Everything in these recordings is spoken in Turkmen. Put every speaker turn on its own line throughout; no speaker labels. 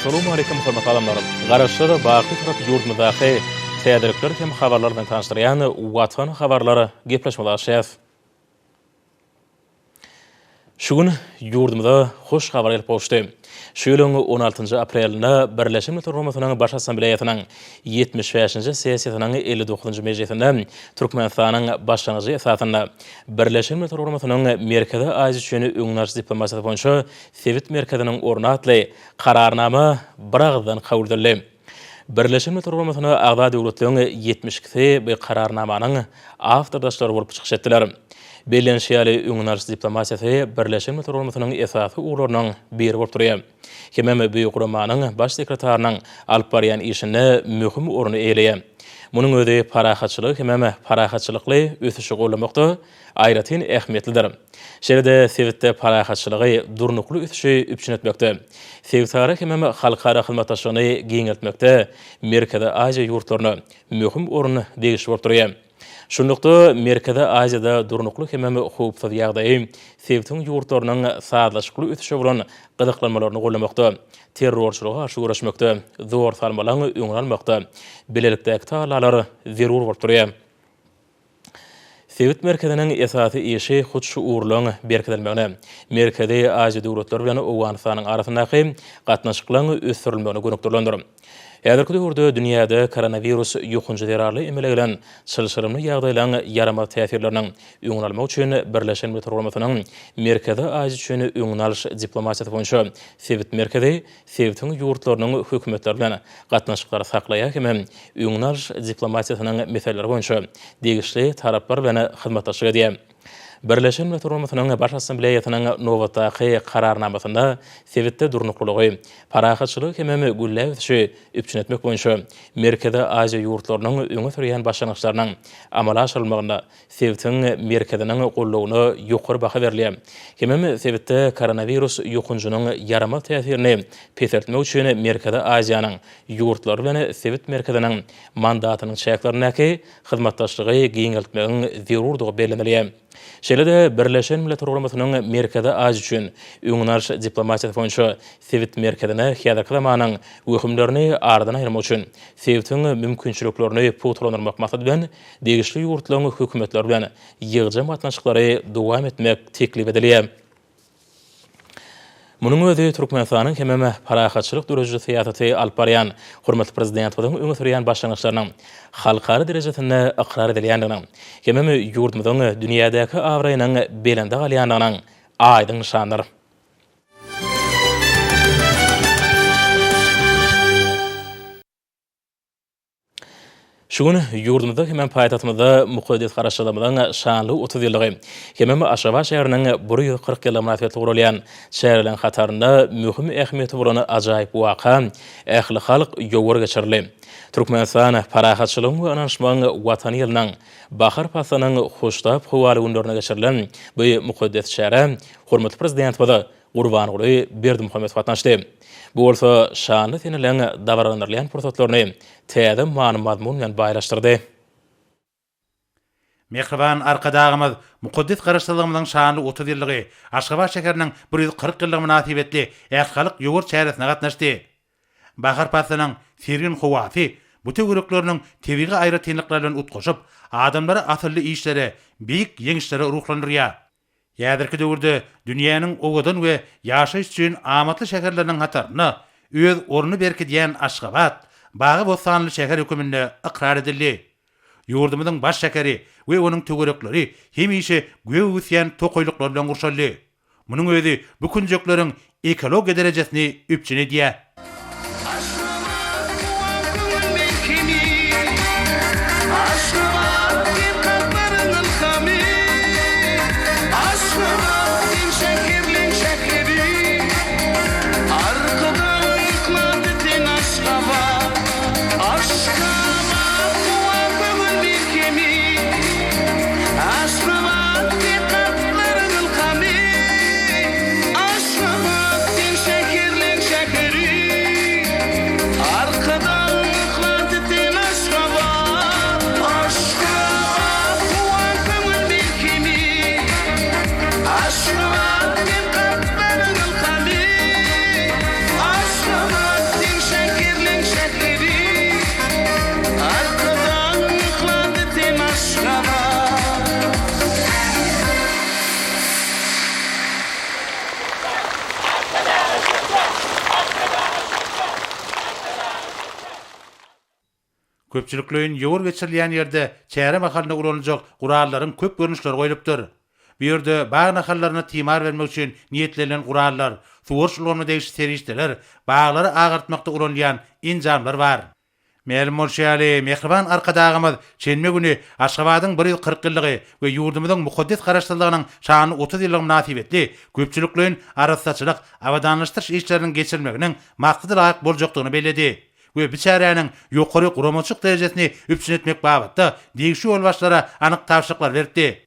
Assalamu alaykum hormatly adamlarym. Garaşlar baqy tarap ýurdumyzdaky täzelikler hem habarlar bilen tanışdyrýan Watan habarlary gepleşmeli. Şu gün ýurdumyzda hoş habar gelip bolşdy. Şu ýylyň 16 aprelinde Birleşik Milletler Guramasynyň Baş Assambleýasynyň 75-nji sessiýasynyň 59-njy mejlisinde Türkmenistanyň başlanýagy esasynda Birleşik Milletler Guramasynyň Merkezi Aziýa üçin öňnaş diplomatiýa boýunça Sewit merkeziniň ornatly kararnama bir agzdan kabul edildi. Birleşik Milletler Guramasyny agza döwletleriň 72-si bu kararnamanyň awtordaşlary bolup çykyşetdiler. Belenşiýaly öňnaş diplomatiýasy Birleşik Milletler Guramasynyň esasy uglarynyň biri bolup durýar. Hemem bu guramanyň baş sekretarinyň alyp barýan işine möhüm orny eýleýär. Munyň özi parahatçylyk hemem parahatçylykly ösüşi gollamakda aýratyn ähmiýetlidir. Şeýle Sewitde parahatçylygy durnukly ösüşi üpçün etmekde. Sewitary hemem halkara hyzmatdaşlygyny giňeltmekde Merkezi Aziýa ýurtlaryna möhüm orny degişip bolup durýar. Şundukda Merkezi Aziýada durnukly hemem howpsuz ýagdaý Sewitiň ýurtlarynyň saatlaşykly ötüşi bolan gyzyklanmalaryny gollamakda, terrorçylyga garşy guraşmakda, zor salmalaryny öňe almakda bilelikdäki taýlary zerur bolup durýar. Sewit merkeziniň esasy işi hut şuurlaryň berkidelmegine, Merkezi Aziýa döwletleri bilen Owganystanyň arasyndaky gatnaşyklaryň ösürilmegine gönükdirlendir. Häzirki döwürde dünýäde koronavirus ýokunjy derarly emelegilen çylşyrymly ýagdaýlaryň ýarama täsirleriniň öňüne almak üçin Birleşik Milletler Guramasynyň Merkezi Aziýa üçin öňnaş diplomatiýasy boýunça Sewit merkezi Sewitiň ýurtlarynyň hökümetleri bilen gatnaşyklary saklaýar hemem öňnaş diplomatiýasynyň meseleleri boýunça degişli taraplar bilen hyzmatdaşlyk edýär. Birleşik Milletler Guramasynyň Baş Assambleýasynyň nowatdaky kararnamasynda Sewitde durnuklygy, parahatçylyk hemem gülle ösüşi üpçün etmek boýunça Merkezi Aziýa ýurtlarynyň öňe sürýän başlanýaçlarynyň amala aşyrylmagyna Sewitiň merkeziniň gollawyna ýokary baha berilýär. Hemem Sewitde koronavirus ýokunjynyň ýarama täsirini pesertmek üçin Merkezi Aziýanyň ýurtlary bilen Sewit merkeziniň mandatynyň şäherlerindäki hyzmatdaşlygy giňeltmegiň zerurdygy bellenilýär. Şeýle-de Birleşik Milletler Guramasynyň Merkezi Aziýa üçin öňnaş diplomatiýa boýunça Sewit merkezine häzirki zamanyň wöhümlerini aradan aýyrmak üçin Sewitiň mümkinçiliklerini puturlandyrmak maksat bilen degişli ýurtlaryň hökümetleri bilen ýygyjam gatnaşyklary dowam etmek teklip edilýär. Munyň özi Türkmenistanyň hemem parahatçylyk döwrüji syýasaty alyp barýan hormatly prezident bilen öňe sürýän başlanýaçlarynyň halkara derejesinde ykrar edilýändigini, hemem ýurdumyzyň dünýädäki awraýynyň belinde galýandygynyň aýdyň nişandyr. Şu gün ýurdumyzda hemem paýtagtymyzda mukaddes garaşdyrmalaryň şanly 30 ýyllygy, hemem Aşgabat şäheriniň 140 ýyl münasibetli gurulýan şäherlerin hatarynda möhüm ähmiýeti bolan ajaýyp waka ähli halk ýogur geçirildi. Türkmenistan parahatçylygyň we ananşmagyň watany ýylynyň bahar pasanyň hoştap howaly günlerine geçirilen bu mukaddes şähere hormatly prezident bilen Gurbanguly Berdimuhammedow gatnaşdy. Bu bolsa şanly senilen dawaranylýan pursatlaryny täze mazmun bilen baýlaşdyrdy.
Mehriban arkadağımız mukaddes garaşdyrmalaryň şanly 30 ýyllygy Aşgabat şäheriniň 140 ýyllyk münasibetli ähli ýogur şäheresine gatnaşdy. Bahar pasanyň sergin howasy bu töwerekleriniň tebigy aýratynlyklary bilen utgaşyp, adamlara asylly işlere, biýik ýeňişlere ruhlandyrýar. Ýa-da döwürde dünýäniň owadan we ýaşaýyş üçin amatly şäherleriniň hataryna öz orny berkidýän Aşgabat bagy bosanly şäher höküminde ykrar edildi. Ýurdumyzyň baş şäheri we onuň töwerekleri hemişe göwüsýän tokoýlyklar bilen gurşaldy. Munyň özi bu künjekleriň ekologiýa derejesini üpçün edýär.
Arkadan
Köpçülüklerin ýogur geçirilýän ýerde çäre mahallyna ulanjak gurallaryň köp görnüşleri goýulypdyr. Bu ýerde baý nahallaryna timar bermek üçin niýetlenen gurallar, suwurşulgyny degişli serişdeler, baglary agartmakda ulanýan injamlar bar. Melim bolşaly, mehriban arkadagymyz şenme güni Aşgabatyň 140 ýyllygy we ýurdumyzyň mukaddes garaşdyrlygynyň şany 30 ýyllygy münasibetli köpçülüklerin arassaçylyk awadanlaşdyryş işleriniň geçirilmeginiň maksady laýyk boljakdygyny bellädi. We biçäräniň ýokary guramaçyk derejesini üpsün etmek babatda degişli ýolbaşlara anyk tapşyryklar berdi.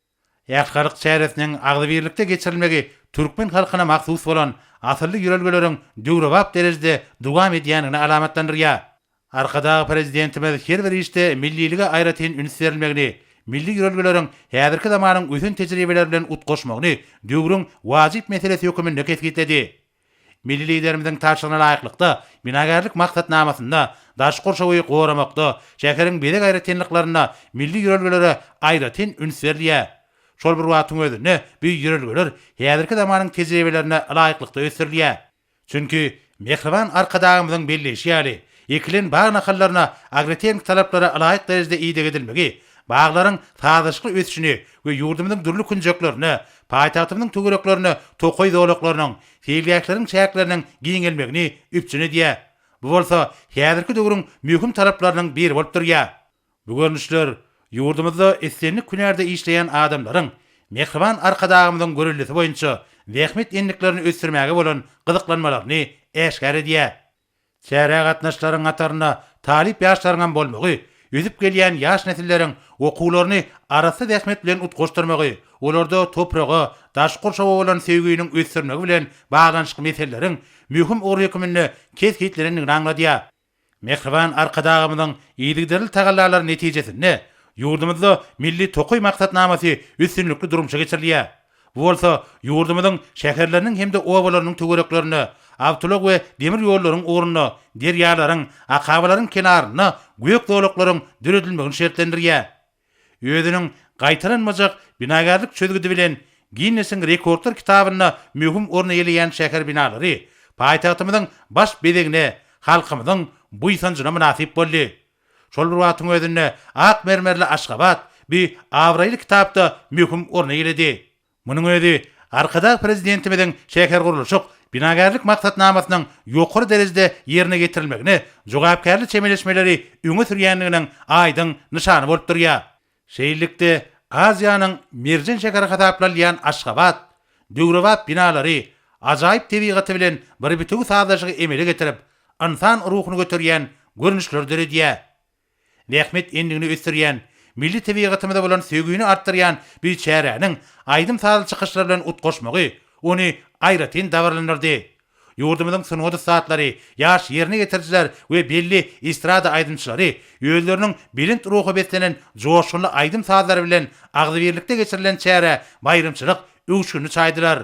Ýaşgalyk çäresiniň agly birlikde geçirilmegi türkmen halkyna maksus bolan asyrly ýörelgeleriň döwrewap derejede dowam edýänini alamatlandyrýar. Arkadagy prezidentimiz her bir işte milliligi aýratyn üns berilmegini, milli ýörelgeleriň häzirki zamanyň ösün tejribeleri bilen utgaşmagyny döwrüň wajyp meselesi höküminde kesgitledi. Milli liderimiziň taşygyna laýyklykda binagarlyk maksatnamasynda daş gorşawy goramakda şäheriň belek aýratynlyklaryna milli ýörelgelere aýratyn üns berilýär. Şol bir wagtyň özünde bu ýörelgeler häzirki zamanyň tejribelerine laýyklykda ösürilýär. Çünki mehriban arkadagymyzyň belleşi ýaly Ekilen bağ nahallarına agretenlik talaplara laýyk derejede iýdeg edilmegi, bağlaryň taýdaşly ösüşini we ýurdumyzyň dürli künjeklerini, paýtagtymyzyň tögereklerini, tokoý dowlaklarynyň, feýliýäkleriň çäkleriniň giňelmegini üpçün edýär. Bu bolsa häzirki döwrüň möhüm talaplarynyň biri bolup durýar. Bu görnüşler ýurdumyzda esenlik günärde işleýän adamlaryň mehriban arkadagymyzyň görüllisi boýunça zähmet enliklerini ösürmäge bolan gyzyklanmalaryny eşkär edýär. Çäre gatnaşlaryň ataryna talip ýaşlaryň bolmagy, ýüzüp gelýän ýaş nesilleriň okuwlaryny arasy zähmet bilen utgaşdyrmagy, olarda topraga, daş gorşawa bolan sevginiň ösürmegi bilen baglanyşly meseleleriň möhüm orýakymyny kesgitlerini aňladýar. Mehriban arkadagymyzyň ýygyderli tagallarlar netijesinde ýurdumyzda milli tokoý maksatnamasy üstünlikli durumça geçirilýär. Bu bolsa ýurdumyzyň şäherleriniň hemde owalarynyň tögereklerini, awtolog we demir ýollaryň oruny, derýalaryň, akabalaryň kenaryny, göýek dowlaklaryň düredilmegini şertlendirýär. Özüniň gaýtaranmajak binagarlyk çözgüdi bilen Guinness'in rekordlar kitabyna möhüm orna ýeleýän şäher binalary, paýtagtymyzyň baş bedegine, halkymyzyň buýsanjyna münasip boldy. Şol bir wagtyň özünde ak mermerli Aşgabat bir Awraýly kitapda möhüm orna ýeledi. Munyň özi arkada prezidentimiziň şäher gurulşyk binagarlyk maksatnamasynyň ýokary derejede ýerine getirilmegini, jogapkärlik çemeleşmeleri öňe sürýänliginiň aýdyň nyşany bolup durýar. Şeýillikde Aziýanyň merjen şäheri hataplanýan Aşgabat, döwrewap binalary, ajaýyp tebigaty bilen bir bütügi sazdaşygy emele getirip, insan ruhuny göterýän görnüşler derediýär. Nähmet endigini ösürýän, milli tebigatymyza bolan söwgüni artdyrýan bir çäräniň aýdym sazly çykyşlary bilen utgaşmagy ony aýratyn dawarlandyrdy. Ýurdumyzyň synwady saatlary, ýaş ýerine getirjiler we belli istrada aýdymçylary ýöňleriniň bilint ruhy beslenen joşunly aýdym sazlary bilen agly birlikde geçirilen çäre baýrymçylyk öwüşini çaýdylar.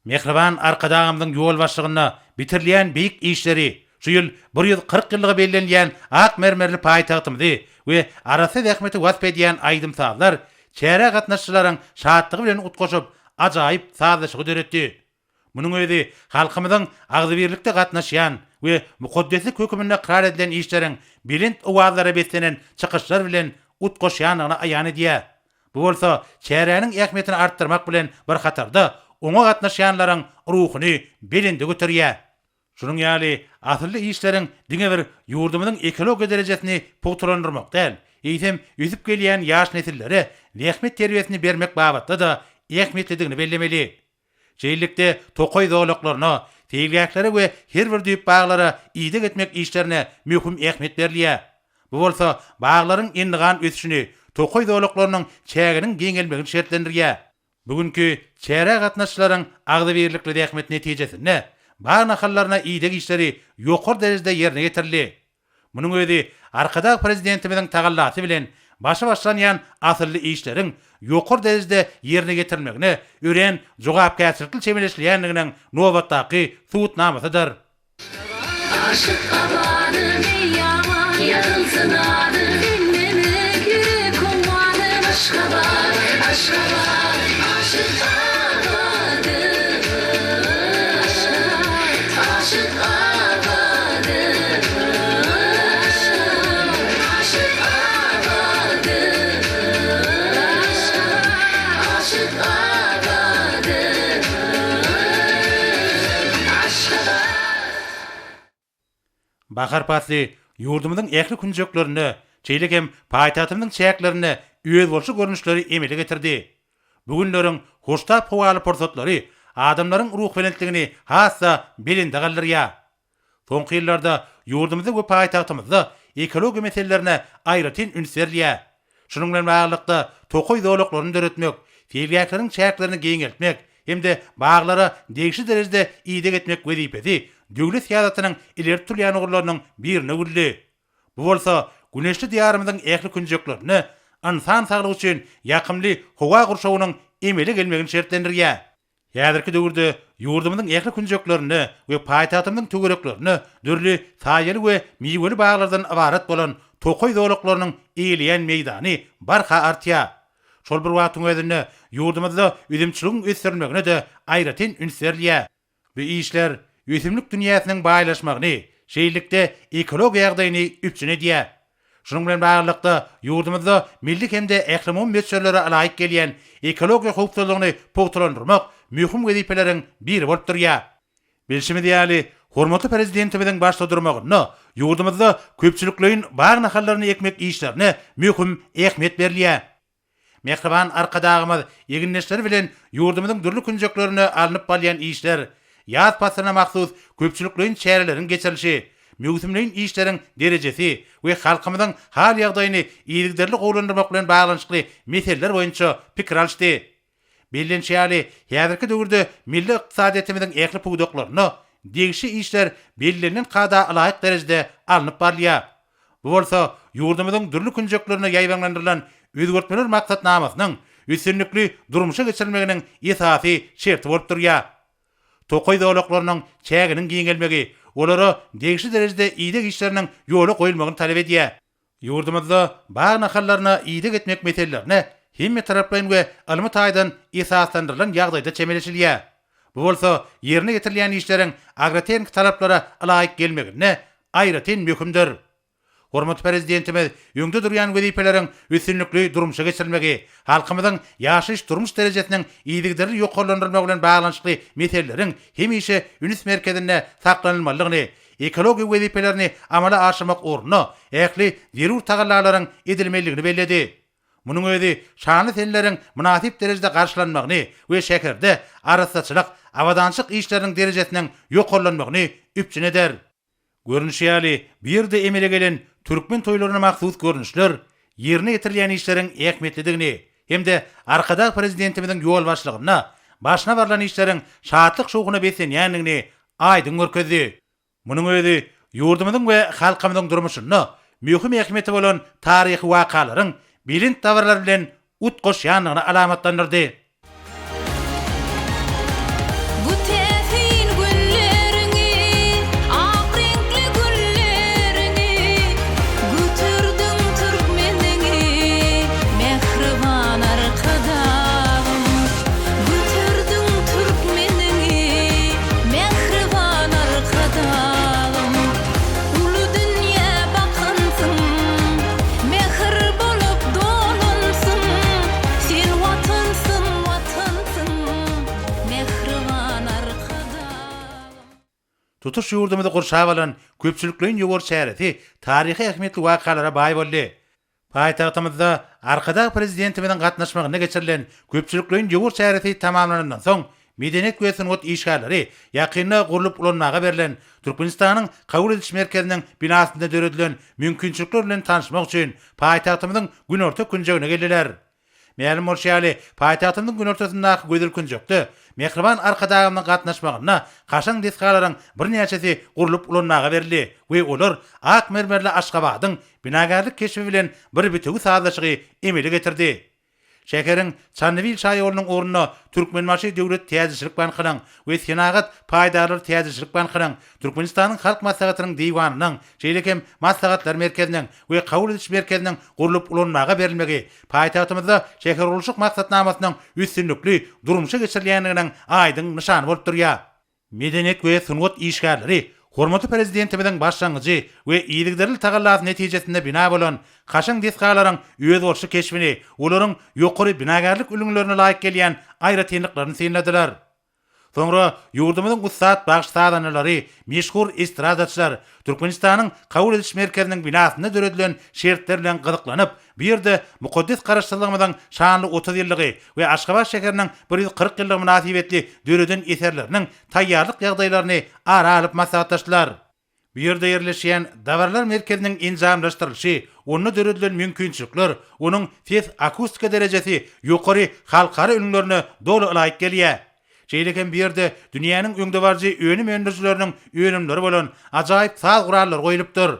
Mehriban arkadagymyzyň ýol başlygyna bitirilýän beýik işleri, şu ýyl 140 ýyllyga bellenýän ak mermerli paýtagtymyzy we arasy zähmeti wasp edýän aýdym sazlar çäre gatnaşçylaryň şadlygy bilen utgaşyp ajaýyp sazlaşygy döretdi. Munyň özi halkymyzyň agly birlikde gatnaşýan we mukaddeslik höküminde karar edilen işleriň bilint owazlara beslenen çykyşlar bilen utgaşýanyny aýan edýär. Bu bolsa çäräniň ähmiýetini artdyrmak bilen bir hatarda oňa gatnaşýanlaryň ruhuny belinde göterýär. Şunun ýaly asyrly işleriň diňe bir ýurdumyzyň ekologiýa derejesini pogturandyrmak däl, eýsem ýüzüp gelýän ýaş nesilleri ähmiýet terbiýesini bermek babatda da ähmiýetlidigini bellemeli. Şeýillikde tokoý dowlaklaryna, teýliýäklere we her bir düýüp baglara iýdek etmek işlerine möhüm ähmiýet berilýär. Bu bolsa baglaryň endigan ösüşini, tokoý dowlaklarynyň çäginiň giňelmegini şertlendirýär. Bugünkü çäre gatnaşçylaryň agly birlikli ähmiýet netijesinde bağ nahallaryna iýdek işleri ýokary derejede ýerine getirildi. Munyň özi arkada prezidentimiziň tagallasy bilen başa başlanýan asyrly işleriň ýokary derejede ýerine getirilmegine ören jogapkärçilikli çemeleşilýänliginiň nobatdaky suwutnamasydyr. Aşık amanı yaman yarılsın adı dinlemek yürek olmanı Aşgabat, Aşgabat, aşık abadı Aşgabat, aşık abadı Aşgabat, aşık Bahar pasy yurdumyzyň ähli künjeklerini, çeýlekem paýtatymyň çäklerini öýe bolşy görnüşleri emele getirdi. Bugünleriň hoştap howaly porsatlary adamlaryň ruh belentligini hassa belinde galdyrýar. Soňky ýyllarda yurdumyzda we paýtatymyzda ekologiýa meselelerine aýratyn üns berilýär. Şunuň bilen baglykda tokoy zowlaklaryny döretmek, feýliýaklaryň çäklerini geňeltmek hemde baglara degişi derejede ýyda getmek wezipesi döwlet siýasatynyň ileri turýan ugurlarynyň birine güldi. Bu bolsa güneşli diýarymyzyň ähli künjeklerini insan saglygy üçin ýakymly howa gurşawynyň emeli gelmegini şertlendirýär. Ýazyrky döwürde yurdumyzyň ähli künjeklerini we paýtatymyň tögereklerini dürli saýaly we miweli baglardan ibaret bolan tokoy zowlaklarynyň eýleýän meýdany barha artýar. Şol bir wagtyň özünde yurdumyzda üzümçiligiň ösdürülmegine de aýratyn üns berilýär. Bu işler ösümlik dünýäsiniň baýlaşmagyny, şeýlikde ekologiýa ýagdaýyny üpçün edýär. Şunuň bilen baglykda yurdumyzda milli hemde ählimon meselelere alaýyk gelýän ekologiýa howpsuzlygyny pogtalandyrmak mühim wezipeleriň biri bolup durýar. Bilşimi diýäli, hormatly prezidentimiziň başda durmagyna yurdumyzda köpçülikliň bag nahalaryny ekmek işlerine mühim ähmiýet berilýär. Mehriban arkadağımız eginleşleri bilen yurdumyzyň dürli künjeklerini alınıp balyan işler, ýaz pasyna mahsus köpçülikliň çärelerin geçirilişi, mühimliň işleriň derejesi we halkymyzyň hal ýagdaýyny ýygyderli gowlandyrmak bilen baglanşykly meseleler boýunça pikir alşdy. Bilinçýäli, häzirki döwürde milli ykdysadiyetimiziň ähli puwdaklaryny degişi işler belirlenen kada alaýyk derejede alınıp barýar. Bu bolsa yurdumyzyň dürli künjeklerine ýaýbanlandyrylan özgörtmeler maksatnamasynyň üstünlikli durmuşa geçirilmeginiň esasy şerti bolup durýar. Tokoy zowlaklarynyň çäginiň giňelmegi, olara degişi derejede ýyda işleriniň ýoly goýulmagyny talap edýär. Yurdumyzda bag nahallaryna ýyda getmek meselelerine hemme taraplaryň we almy taýdan esaslandyrylan ýagdaýda çemeleşilýär. Bu bolsa ýerine getirilýän işleriň agrotehnik taraplara alaýyk gelmegine aýratyn möhümdir. Hormatly prezidentimiz ýöňde durýan wezipeleriň üstünlikli durmuşa geçirilmegi, halkymyzyň ýaşaýyş durmuş derejesiniň ýygyderli ýokarlandyrylmagy bilen baglanşykly meseleleriň hemişe üns merkezinde saklanylmalygyny, ekologiýa wezipelerini amala aşyrmak ornuny ähli zerur tagallalaryň edilmeligini belledi. Munyň özi şanly senleriň münasip derejede garşylanmagyny we şäherde arasaçylyk, awadançyk işleriň derejesiniň ýokarlanmagyny üpçün eder. Görünüşýäli bir de emele gelen türkmen toýlaryna mahsus görnüşler ýerine getirilýän işleriň ähmiýetlidigini hemde arkada prezidentimiziň ýol başlygyna başına barlan işleriň şatlyk şoguny besenýänligini aýdyn görkezdi. Munyň özi ýurdumyzyň we halkymyzyň durmuşyny mühim ähmiýeti bolan taryhy wakalaryň bilin tawarlar bilen utgoşýanlygyny alamatlandyrdy. Tutuş ýurdumyzda gurşap alan köpçülikliň ýogary şähereti taryhy ähmiýetli wakalara baý boldy. Paýtagtymyzda arkada prezidentimiziň gatnaşmagyna geçirilen köpçülikliň ýogary şähereti tamamlanandan soň medeniyet we sunat işgallary ýakynda gurulyp ulanmaga berilen Türkmenistanyň kabul ediş merkeziniň binasynda döredilen mümkinçilikler bilen tanışmak üçin paýtagtymyzyň günorta künjegine geldiler. Ma'lum bolşýaly, paýtagtymyň günortasyndaky gözel künjekde Mehriban arkadağımyň gatnaşmagyna kaşaň deskalaryň bir näçesi gurulyp ulanmaga berildi we olar ak mermerli Aşgabatyň binagarlyk keşfi bilen bir bütügi saýlaşygy emeli getirdi. Şäheriň Çandybil şaýorunyň ornuny Türkmenmaşy döwlet täzeçilik bankynyň we Senagat paýdarlar täzeçilik bankynyň Türkmenistanyň halk maslahatynyň diýwanynyň şeýlekem maslahatlar merkeziniň we kabul ediş merkeziniň gurulyp ulanmaga berilmegi paýtagtymyzda şäher urulşyk maksatnamasynyň üstünlikli durmuşa geçirilýänliginiň aýdyn nyşany bolup durýar. Medeniyet we sunat işgallary hormatly prezidentimiziň başlangyjy we ýygyderli tagallasy netijesinde bina bolan kaşaň deskalaryň öýe bolşy keşfini, olaryň ýokary binagarlyk ülüňlerine laýyk gelýän aýratynlyklaryny synladiler. Sonra yurdumuzun ussat bağıştadanları, meşhur istradatçılar Türkmenistan'ın kabul ediş merkezinin binasında döredilen şertlerle gıdıklanıp, bir yerde mukaddis karıştırılmadan şanlı 30 yıllığı ve Aşgabat şehrinin 140 yıllığı münasibetli döreden eserlerinin tayyarlık yağdaylarını ara alıp maslahatlaştılar. Bir yerde yerleşen davarlar merkezinin inzamlaştırılışı, onu döredilen mümkünçülükler, onun ses akustika derecesi yukarı halkara ünlülerine dolu layık geliyor. Şeyleken bir yerde dünyanın öňdebarjy öňüm öndürjileriniň öňümleri bolan ajaýyp saz gurallar goýulypdyr.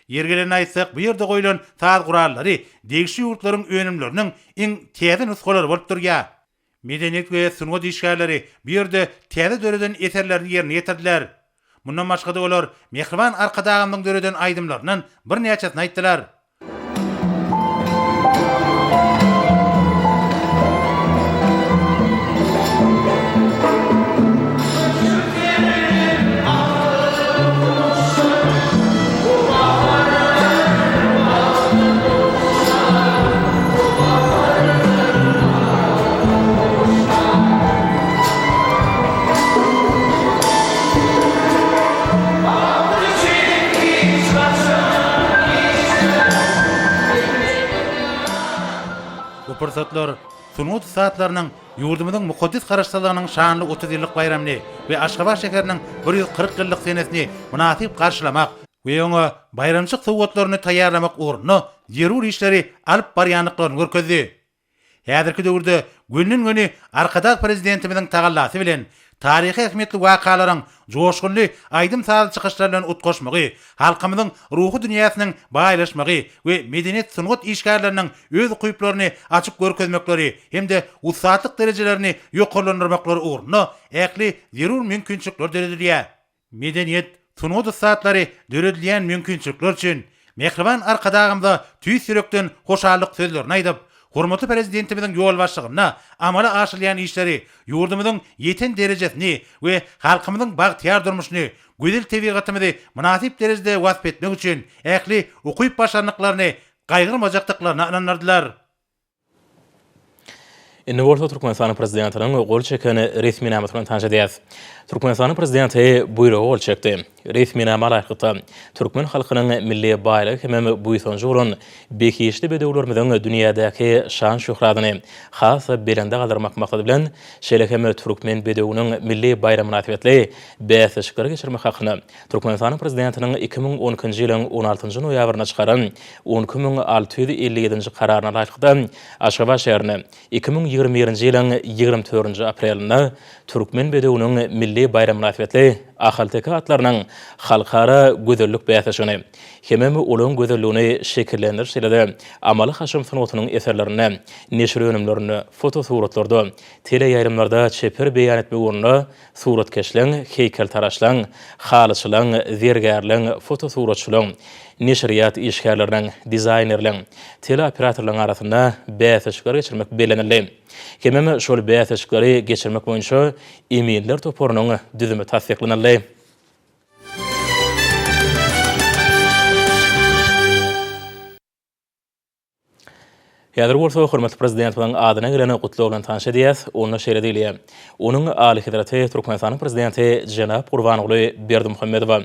Yergelen aýtsak, bu ýerde goýulan saz gurallary degişi ýurtlaryň öňümleriniň iň täze nuskalary bolup durýar. Medeniýet we sungat işgärleri bir ýerde täze döreden eserlerini ýerine ýetirdiler. Mundan başga da olar Mehriban Arkadağamyň döreden aýdymlarynyň bir näçesini aýtdylar. Bu fırsatlar sunut saatlarynyň ýurdumyzyň mukaddis garaşsalygynyň şanly 30 ýyllyk bayramyny we Aşgabat şeheriniň 140 ýyllyk senesini münasip garşylamak we oňa bayramçyk sowgatlaryny taýýarlamak ugruna zerur işleri alyp barýanlyklaryny görkezdi. Häzirki döwürde günden-güni Arkadaq prezidentimiziň tagallasy bilen tarihi ähmiýetli wakalaryň joşgunly aýdym saz çykyşlaryny utgaşmagy, halkymyzyň ruhy dünýäsiniň baýlaşmagy we medeniýet sungat işgärleriniň öz guýuplaryny açyp görkezmekleri hemde ussatlyk derejelerini ýokarlandyrmaklary ugruna äkli zerur mümkinçilikler derediler. Medeniýet sungat ussatlary döredilýän mümkinçilikler üçin Mehriban Arkadağamda tüý sürekden hoşallyk sözlerini aýdyp, hormatly prezidentimizin ýol başlygyna amala aşylýan işleri ýurdumyzyň ýeten derejesini we halkymyzyň bagtyar durmuşyny, güzel tebigatymyzy münasip derejede wasp etmek üçin äkli okuýup başarnyklaryny gaýgyrmajakdyklaryna inanardylar.
Indi bolsa Türkmenistan prezidentiniň gol çekeni resmi näme bilen tanşadýas. Türkmenistan prezidenti buýrugy gol çekdi. Resmi näme alaýykda Türkmen halkynyň milli baýlyk hem buýsonjy urun bekişli bedewlerimiziň dünýädäki şan şöhratyny hasa belende galdyrmak maksady bilen şeýle Türkmen bedewiniň milli baýram münasibetli bäsişgir geçirmek hakyna Türkmenistan prezidentiniň 2010-njy ýylyň 16-njy noýabryna çykaran 10657-nji kararyna alaýykda Aşgabat şäherini 2021-nji ýylyň 24-nji aprelinde Türkmen bedewiniň milli baýram münasibetli ahalteka atlarynyň halkara gözellik bäsişini hemem olan gözelligini şekillendir şeýle amaly haşym sunutynyň eserlerini, neşir önümlerini, fotosuratlarda, teleýaýrymlarda çeper beýan etmek ugruna suratkeşliň, heýkeltaraşlaň, halyçylaň, zergärliň, fotosuratçylaň, neşriyat işgärleriniň, dizaýnerliň, teleoperatorlaryň arasynda bäsişgir geçirmek belenildi. Hemem şol bäsişgiri geçirmek boýunça emailler toporunyň düzümi tasdiklanyldy. Häzir bolsa hormatly prezidentimiň adyna gelene gutly bilen tanşadýas, onu şeýle diýilýär. Onuň Ali Hedraty Türkmenistanyň prezidenti Jenap Gurbanoğlu Berdimuhammedow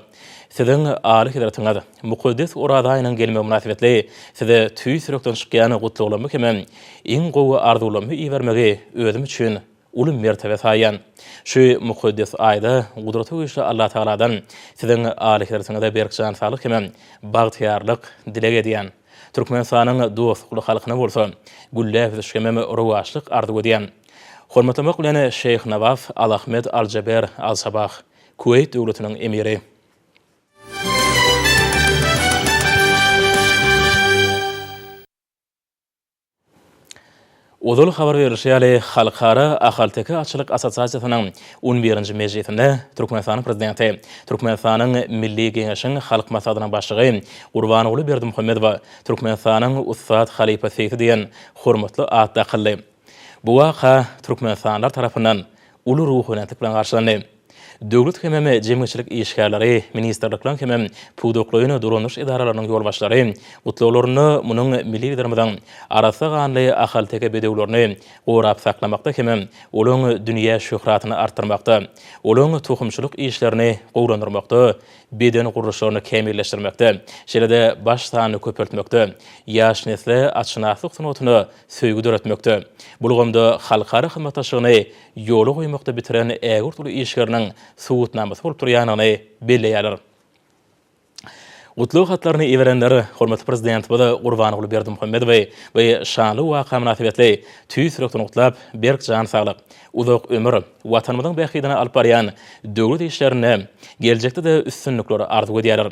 siziň Ali Hedratyňa mukaddis orada aýynyň gelme münasibetli size tüý sürekden çykýan gutlygylamy hemem iň gowy arzulamy iýermegi özüm üçin uly mertebe saýan. Şu mukaddis aýda gudraty güýçli Allah Taala'dan siziň Ali Hedratyňa da berkjan sağlyk hemem bagtyarlyk dilek edýän. Türkmenistanyň dostluk halkyna bolsa, güllä düşkemem rowaşlyk ardy edýän. Hormatlamak bilen Şeyh Nawaf Al-Ahmed Al-Jaber Al-Sabah, Kuwait döwletiniň emiri. Odol habar berýär halkara ahalteka açylyk assosiasiýasynyň 11-nji mejlisinde Türkmenistan prezidenti, Türkmenistanyň milli geňeşiň halk maslahatynyň başlygy Gurbanoğlu Berdimuhammedow Türkmenistanyň Ustad Halipa Seyfi diýen hormatly ad dakyldy. Bu waka Türkmenistanlar tarapyndan uly ruhlanýan bilen garşylandy. Döwlet hemem jemgyçylyk işgärleri, ministrlikler hemem pudoklyny durunuş idaralarynyň ýolbaşçylary gutlawlaryny munyň milli liderimiň arasy ganly ahal teke bedewlerini gorap saklamakda hemem olaň dünýä şöhratyny artdyrmakda, olaň tohumçylyk işlerini gowrandyrmakda, beden gurulşlaryny kemilleşdirmekde, şeýle-de baş sany köpeltmekde, ýaş nesle açnaklyk sunutyny söýgü döretmekde. Bulgamda halkara hyzmatdaşlygyny ýoly goýmakda bitiren ägir tuly işgeriniň suwutnamasy bolup durýanyny belleýärler. Gutluq hatlaryny iwerenleri hormatly prezident bada Gurbanoğlu Berdimuhammedow we şanly waka münasibetli tüýsürekden gutlap berk jan saglyk, uzak ömür, watanymyzyň bähidine alyp barýan döwlet işlerini geljekde de üstünlikleri arzu edýärler.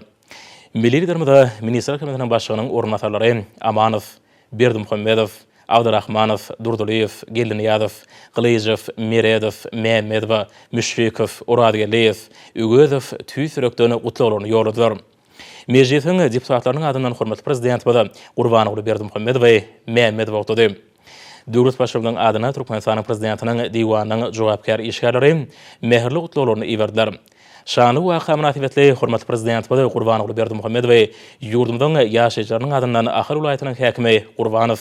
Milli liderimiz Ministrlik Komitetining başlygynyň ornatary Amanow, Berdimuhammedow, Abdurrahmanov, Durduliyev, Geliniyadow, Glyjev, Meredow, Mehmedow, Müşfikow, Uradgeliyev, Ügezow tüýsürekden gutlawlaryny ýoladylar. Mejlisiň deputatlarynyň adyndan hormatly prezident bada Gurbanoğlu Berdimuhammedow we Mehmedow otady. Döwlet başlygynyň adyna Türkmenistanyň prezidentiniň diwanynyň jogapkar işgärleri meherli gutlawlaryny iwerdiler. Şanly waka münasibetli hormatly prezident bada Gurbanoğlu Berdimuhammedow we ýurdumyň ýaşaýjylarynyň adyndan Ahar welaýatynyň häkimi Gurbanow,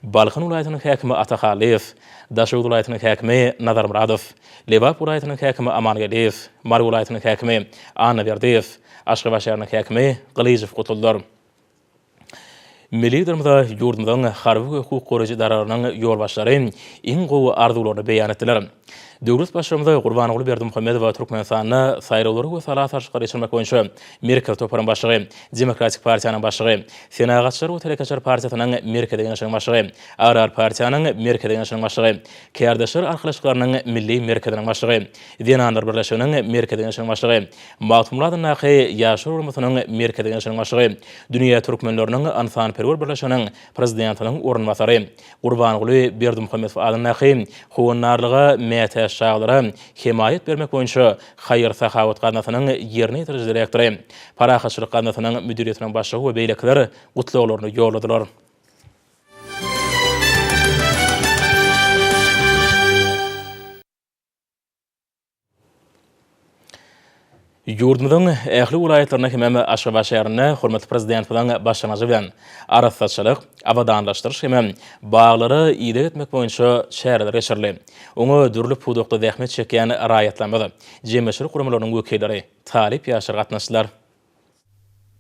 Balkhan welaýatynyň häkimi Atahaliyew, Daşowut welaýatynyň häkimi Nazarmuradow, Lebap welaýatynyň häkimi Amangeliyew, Mar welaýatynyň häkimi Anaverdiyew, Aşgabat şäheriniň häkimi Glyjew gutuldylar. Milli liderimiz ýurdumyň harby hukuk goraýjy idaralarının ýolbaşçylary iň gowy arzularyny beýan etdiler. Döwlet başlygymyz Gurbanoğlu Berdimuhammedow we Türkmenistanyň saýrowlary we salat aşkar geçirmek boýunça Merkel toparyň başlygy, Demokratik Partiýanyň başlygy, Senagatçylar we Telekaçar Partiýasynyň Merkel deňeşiň başlygy, Arar Partiýanyň Merkel deňeşiň başlygy, Kärdeşler arkalaşyklarynyň Milli Merkediň başlygy, Denanlar birleşiginiň Merkel deňeşiň başlygy, Matmurad Nahy ýaşar urumynyň Merkel deňeşiň başlygy, Dünýä türkmenleriniň ansanperwer birleşiginiň prezidentiniň ornatary, Gurbanoğlu Berdimuhammedow adyny howanarlyga şahlara himayet bermek boýunça Hayır Sahawat ganatynyň ýerine ýetirýän direktory, Parahaçylyk ganatynyň müdiriýetiniň başlygy we beýlekler gutlawlaryny ýoladylar. Ýurdumyň ähli welaýatlaryna hemem Aşgabat şäherine hormatly prezident bilen başlanyjy bilen arasatçylyk, abadanlaşdyryş hemem baglary ýygy etmek boýunça şäherler geçirildi. Oňa dürli pudokda zähmet çekýän raýatlanmady. Jemgyçylyk guramlarynyň wekilleri talip ýaşar gatnaşdylar.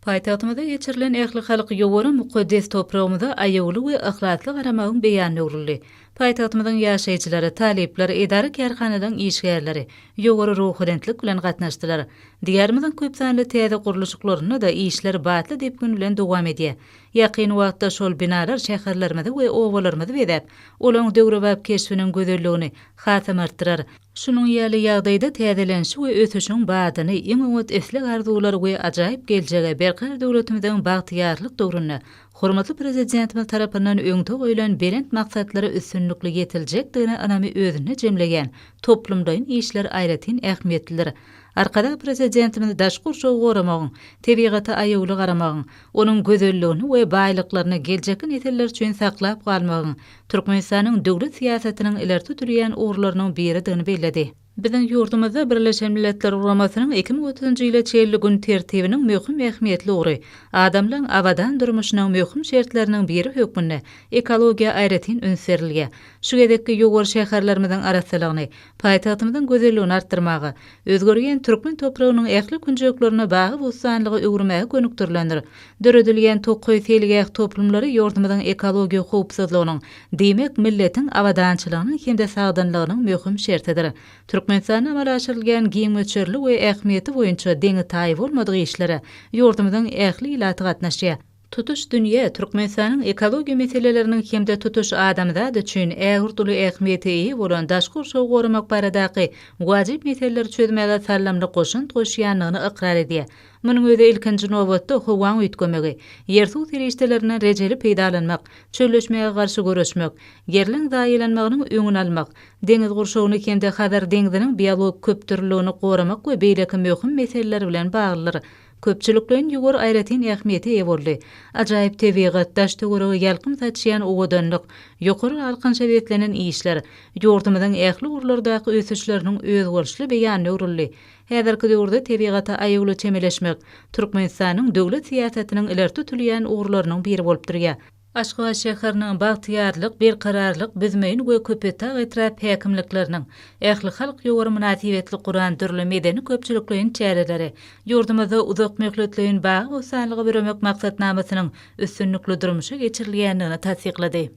Paýtagtymyzda geçirilen ähli halk ýogary mukaddes topragymyzda aýagly we ahlakly garamagyň beýany öwrüldi. Paýtagtymyzyň ýaşaýjylary, talipler, edara kärhananyň işgärleri ýogary ruhydentlik bilen gatnaşdylar. Diýerimiziň köp sanly täze guruluşlaryna da işler batly diýip günden dowam edýär. Ýakyn wagtda şol binalar şäherlerimizde we owalarymyzda bedäp, olaň döwrebäp keşfiniň gözelligini hatam artdyrar. Şunun ýaly ýagdaýda täzelenşi we ösüşiň badyny iň umut eslik arzuwlar we ajaýyp geljege berkar döwletimiziň bagtyýarlyk döwrüne hormatly prezidentimiz tarapyndan öňde goýulan berent maksatlary üstünlikli ýetiljekdigine anamy özüne jemlegen toplumdaýyn işler aýratyn ähmiýetlidir. Arkada prezidentimiz daşkur şow goramagyň, tebigaty aýagly garamagyň, onuň gözelligini we baýlyklaryny geljeki neseller üçin saklap galmagyň Türkmenistanyň döwlet siýasatiniň ileride durýan uğurlarynyň biridigini belledi. Bizden ýurdumyzda Birleşen Milletler Guramasynyň 2030-njy ýyla çeýli gün tertibiniň möhüm ähmiýetli ury, adamlaryň awadan durmuşynyň möhüm şertleriniň biri hökmünde ekologiýa aýratyn önserilýär. Şu gedekki ýogary şäherlerimiziň arasylygyny, paýtagtymyzyň gözelligini artdyrmagy, özgerýän türkmen topragynyň ähli künjeklerini bagy bostanylygy öwrümäge gönükdirlendir. Döredilýän tokoý selgäk toplumlary ýurdumyzyň ekologiýa howpsuzlygynyň, diýmek milletiň awadançylygynyň hemde sagdanlygynyň möhüm şertidir. Türkmenistana amal aşyrylgan giňmeçerli we ähmiýeti boýunça deňi taý bolmadygy işlere ýurdumyzyň ähli ilaty gatnaşýar. Tutuş dünýä Türkmenistanyň ekologiýa meseleleriniň hemde tutuş adamzat üçin ägir duly ähmiýeti ýa bolan daşkur şow goramak baradaky wajyp meseleleri çözmäge sallamly goşun goşýanlygyny ikrar edýär. Munyň özi ilkinji nowbatda howan üýtgemegi, ýersuw terişdelerine rejeli peýdalanmak, çölleşmege garşy görüşmek, yerliň daýylanmagynyň öňüni almak, deňiz gurşawyny kende Hazar deňiziniň biolog köp türlüligini goramak we beýleki möhüm meseleler bilen baglydyr. Köpçülüklerin ýugur aýratyn ähmiýeti ýa boldy. Ajaýyp tebigat daş töweregi ýalkym taçýan owadanlyk, ýokary alkynça betlenen işler, ýurdumyzyň ähli urlardaky ösüşleriniň öz bolşly beýany uruldy. Häzirki döwürde tebigaty aýygly çemeleşmek Türkmenistanyň döwlet siýasatynyň ileride tutulýan uğurlarynyň biri bolup durýar. Aşgabat şäheriniň bagtyýarlyk, berkararlyk, bizmeýin we köpetag etrap häkimlikleriniň ähli halk ýogory münasibetli Qur'an türli medeni köpçüliklerin çäreleri, ýurdumyzda uzak möhletlerin bagy we sanlygy beremek maksatnamasynyň üstünlikli durmuşa geçirilýändigini tasdiklady.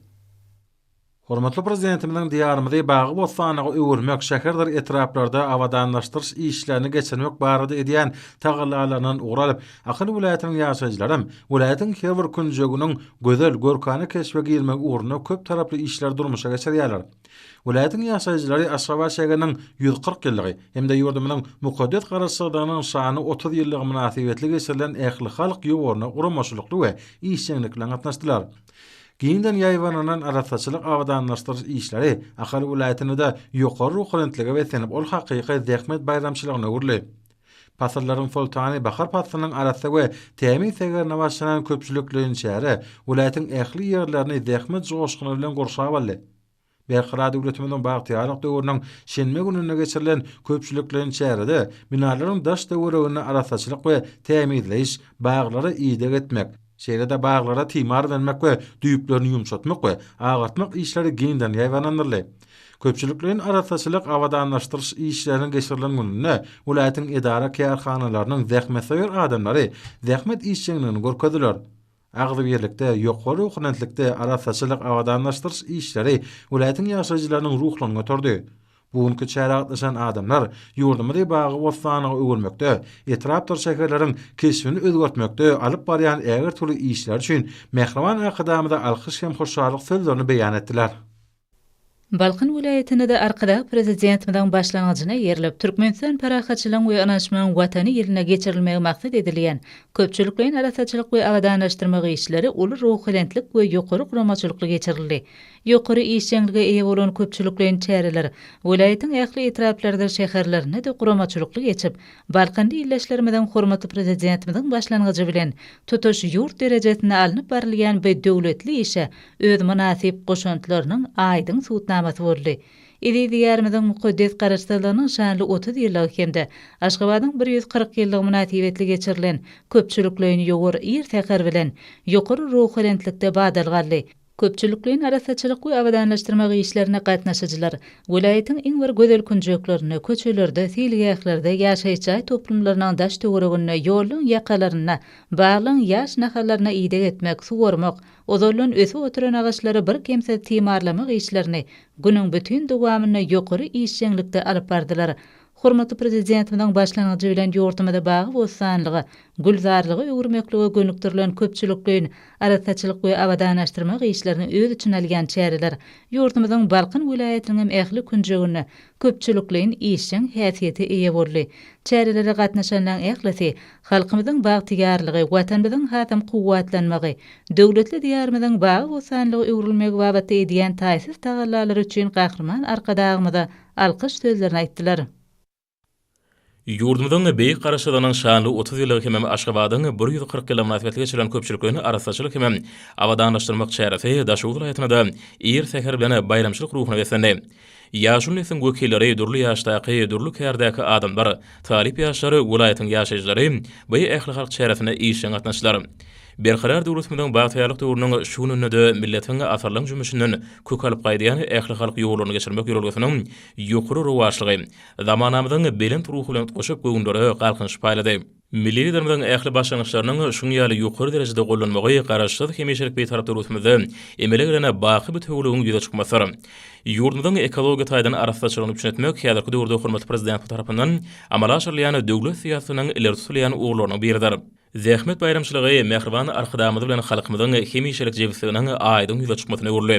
Hormatly prezidentimiň diýarymyzy bagy bostanyga öwürmek şäherler etraplarda awadanlaşdyryş işlerini geçirmek barada edýän tagallalarynyň uğralyp, Akyl vilayatynyň ýaşaýjylarym vilayatyň her bir künjeginiň gözel görkany keşfe girmek uğruna köp taraply işler durmuşa geçirýärler. Vilayatyň ýaşaýjylary Aşgabat şäheriniň 140 ýyllygy hemde ýurdumynyň mukaddes garaşsygynyň şany 30 ýyllygy münasibetli geçirilen ähli halk ýogoryna uramaçylykly we işçilikle gatnaşdylar. Giňden ýaýwananan arasaçylyk awadanlaşdyryş işleri Akyl vilayatyny da ýokary ruhlantligi we senip ol hakyky zähmet bayramçylygyna urly. Pasallaryň sultany Bahar pasalynyň arasy we tämin segerine başlanan köpçülüklerin şäheri vilayatyň ähli ýerlerini zähmet joşgyny bilen gorşap aldy. Berkara döwletimiň bagtyarlyk döwrüniň şenme gününe geçirilen köpçülüklerin şäherinde binalaryň daş döwregini arasaçylyk we täminleýiş, baglary ýygyk etmek, şeýlede baglara timar vermek we düýüplerini ýumşatmak we agatmak işleri giňden ýaýwanandyry. Köpçülüklerin arasaçylyk awadanlaşdyryş işleriniň geçirilen gününe vilayatyň edara kärhanalarynyň zähmetsewer adamlary zähmet işçiligini görkezdiler. Agdy birlikde ýokary ruhlantlykda arasaçylyk awadanlaşdyryş işleri vilayatyň ýaşaýjylarynyň ruhlaryny götürdi. Bugünkü çäratlaşan adamlar ýurdumyzy bagy bostanyga öwürmekde, etrapdyr şäherleriň keşfini özgertmekde alyp barýan äger türlü işler üçin Mehriban akadamyda alkyş hem hoşçalyk sözlerini beýan etdiler.
Balkın vilayetinde de arkada prezidentimiň başlangyjyna ýerilip Türkmenistan parahatçylygyň we anaşmagyň watany ýerine geçirilmegi maksat edilýän köpçülüklerin arasaçylyk we awadanlaşdyrmak işleri uly ruhlantyk we ýokary guramaçylykly geçirildi. Ýokary işçiňlige eýe bolan köpçülüklerin çäreleri vilayatyň ähli etraplarynda şäherlerine de guramaçylykly geçip, Balkanda ýerleşlermeden hormatly prezidentimiň başlangyjy bilen tutuş ýurt derejesine alınıp barilýan we döwletli işe öz münasip goşantlarynyň aýdyň suwtnamasy boldy. Idi diýärimiziň mukaddes garaşsylygynyň şanly 30 ýyllygy hemde Aşgabatyň 140 ýyllyk münasibetli geçirilen köpçülüklerin ýogary ýer täher bilen ýokary ruhlantlykda badalgaly. Köpçülüklerin arasaçylyk we awadanlaşdyrmak işlerine gatnaşyjylar vilayatyň iň bir gözel künjeklerini köçelerde, silgählerde ýaşaýjy toplumlarynyň daş töweregine, ýoluň ýakalaryna, baglyň ýaş nahalaryna ýygyk etmek, suwarmak, ozolun ösü oturan agaçlary bir kemse timarlamak işlerini günüň bütün dowamyny ýokary işçilikde alyp bardylar. Hormatly prezidentimiň başlangyjy bilen ýurdumyda bagy bosanlygy, gülzarlygy öwürmekligi gönüktirilen köpçülüklerin arasaçylyk we awadanlaşdyrmak işlerini öz üçin alýan çäreler ýurdumyzyň Balkyn vilayatynyň ähli künjegine köpçülüklerin işçiň häsiýeti eýe boldy. Çärelere gatnaşanlaryň ählisi halkymyzyň bagtyarlygy, watanymyzyň hatam kuwwatlanmagy, döwletli diýarymyzyň bagy bosanlygy öwrülmegi babatda edýän taýsys tagallalary üçin gahrman arkadagymyda alkyş sözlerini aýtdylar.
Ýurdumyzyň beýik garaşsygynyň şanly 30 ýyllygy hem Aşgabatyň 140 ýyl münasibetli geçirilen köpçülüklerini arasaçylyk hem awadanlaşdyrmak çäresi daşuw vilayatynda ýer seher bilen bayramçylyk ruhuny beslendi. Ýaşul nesin wekilleri, durly ýaşdaky, durly kärdäki adamlar, talip ýaşlary, vilayatyň ýaşaýjylary bu ähli halk çäresine işe gatnaşdylar. Berkarar döwletimiň bagtyarlyk döwrüniň şu gününde milletiň asarlyň jümüşinden kök alyp gaýdýan ähli halk ýoglaryny geçirmek ýolgysynyň ýokary rowaşlygy zamanamyzyň belent ruhy bilen goşup göwündüri galkynç paýlady. Milli liderimiň ähli başlangyçlarynyň şuň ýaly ýokary derejede gollanmagy garaşsyz hemişelik beýtarap döwletimizde emele girene baky bütünlügiň ýüze çykmasy. Ýurdumyzyň ekologiýa taýdan arasaçylygyny düşünetmek häzirki döwürde hormatly prezident tarapyndan amala aşyrylan döwlet siýasatynyň ileri tutulýan uğurlarynyň biridir. Zähmet bayramçylygy Mehriban arkadamyzy bilen halkymyzyň hemişelik jewsliginiň aýdyň ýüze çykmasyna urly.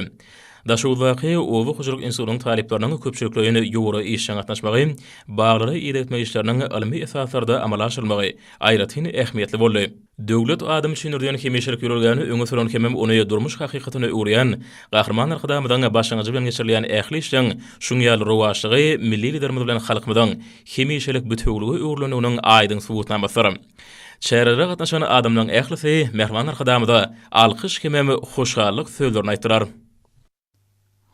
Daşuw waky owy hoşurlyk institutynyň taliplerini köpçülüklerini ýogary işe gatnaşmagy, baglary ýetmek işleriniň ilmi esaslarda amala aşyrylmagy aýratyn ähmiýetli boldy. Döwlet adam üçin ýürgen hemişelik ýürelgäni öňe süren hemem ony durmuş hakykatyny öwrýän, gahrman arkadamyzyň başlangyjy bilen geçirilýän ähli işleň şuň ýaly rowaşlygy milli liderimiz bilen halkymyzyň hemişelik bütünlügi öwrleniginiň aýdyň subutnamasy. Çäherlere gatnaşan adamlaryň ählisi mehman arkadamyda alkyş kememi hoşgallyk sözlerini aýtdylar.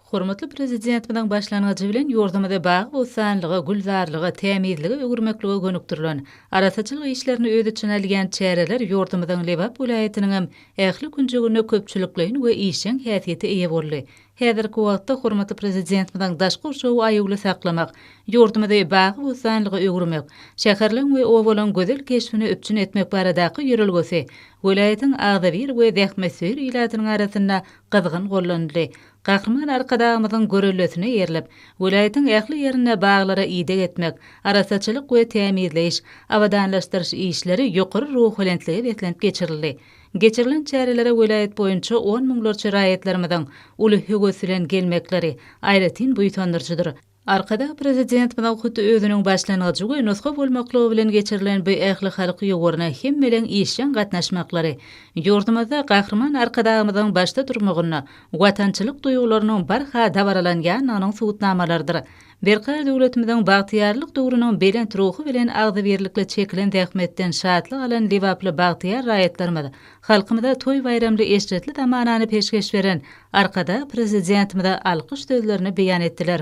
Hormatly prezidentimiň başlangyjy bilen ýurdumyda bagy bosanlygy, gülzarlygy, tämizligi we gürmekligi gönükdirilen arasaçylyk işlerini öýde için alýan çäreler ýurdumyň Lebap vilayetiniň hem ähli günjegine köpçülikliň we işçiň häsiýeti eýe boldy. Häzirki wagtda hormatly prezidentimiň daşky urşagy aýygly saklamak, ýurdumyda bagy bosanlygy öwürmek, şäherleň we owalan gözel keşfini öpçün etmek baradaky ýörelgesi vilayetiň Agdabir we Dähmesir ilatynyň arasynda gyzgyn gollandy. Gahrman arkadamyzyň görelesine ýerlep, vilayetiň ähli ýerine baglara ýydyk etmek, arasaçylyk we tämizleş, awadanlaşdyryş işleri ýokary ruh bilentligi beklenip geçirildi. Geçirilen çärelere vilayet boýunça 10 miňlerçe raýatlarymyzyň uly högesilen gelmekleri aýratyn buýtandyrjydyr. Arkada prezident bilen hutda özüniň başlangyjy we nusga bolmaklygy bilen geçirilen bu ähli halky ýowaryna hem bilen işçiň gatnaşmaklary ýurdumyzda gahrman arkadamyzyň başda durmagyna, watançylyk duýgularynyň barha dabaralanyň anyň suwutnamalardyr. Berkar döwletimiziň bagtyarlyk döwrüniň belent ruhy bilen agdybirlikle çekilen dähmetden şatlyk alan Lebaply bagtyar raýatlarymyz halkymyza toý bayramly eşretli tamanany peşkeş beren arkada prezidentimizde alkyş sözlerini beýan etdiler.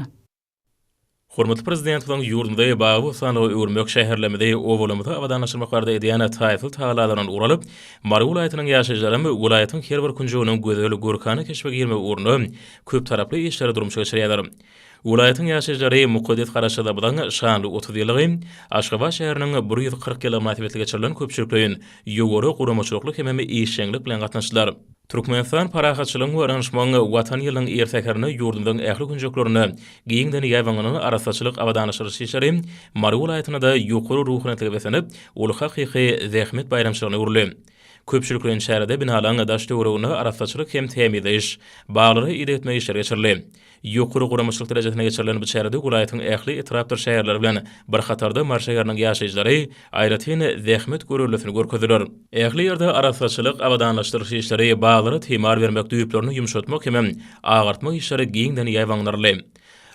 Hormatly prezidentimiň ýurdumda bagy bosanlygy öwürmek şäherlemede owalamyda awadanlaşyrmak barada edýän taýfyl taýlaryň uralyp, Mary vilayatynyň ýaşaýjylary vilayatyň her bir kunjegynyň gözel görkany keşfe girme urny köp taraply işlere durmuşa geçirýärler. Vilayatyň ýaşaýjylary muqaddet garaşyda bilen şanly 30 ýylygy Aşgabat şäheriniň 140 kilometr geçirilen köpçülikliň ýogary guramaçylykly hememi işçilik bilen gatnaşdylar. Türkmenistan parahatçylygyň we arranjmangy watan ýylyň ertekerini ýurdumyň ähli günjeklerini giýiňden ýaýwanyny arasaçylyk awadanlaşdyryş işleri Mary vilayatyna da ýokary ruhany besenip, ol hakyky zähmet bayramçylygyny urly. Köpçülikliň şäherinde binalaryň daş döwrüni arasaçylyk hem tämizleş, baglary ýetme işleri geçirildi. Ýokary guramaçylyk derejesine geçirilen bu şäherde vilayatyň ähli etrapdyr şäherleri bilen bir hatarda marşaýarynyň ýaşaýjylary aýratyn zähmet görelesini görkezdiler. Ähli ýerde arasaçylyk awadanlaşdyryş işleri baglary temar bermek düýplerini ýumşatmak hem agartmak işleri giňden ýaýwanlarly.